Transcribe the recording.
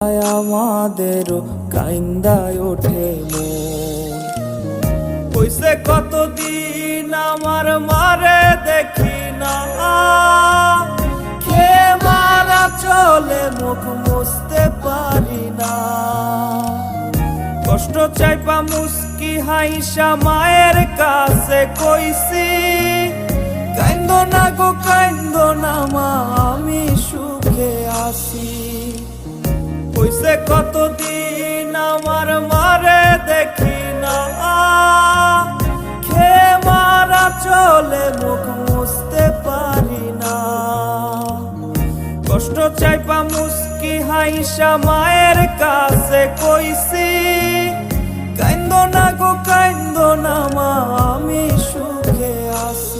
আমাদেরও কাইন্দায় ওঠে মন। কইছে কতদিন আমার মারে দেখি না, খে মারা চলে মুখ মুছতে পারি না। কষ্ট চাইপা মুস্কি হাইসা মায়ের কাছে কইছি, কাইন্দো না গো কাইন্দো না মা, আমি সুখে আছি। কইছে কতদিন আমার মারে দেখি না, খে মারা চলে মুখ মুছতে পারি না। কষ্ট চাইপা মুস্কি হাইসা মায়ের কাছে কইছি, কাইন্দো না গো কাইন্দো না মা, আমি সুখে আছি।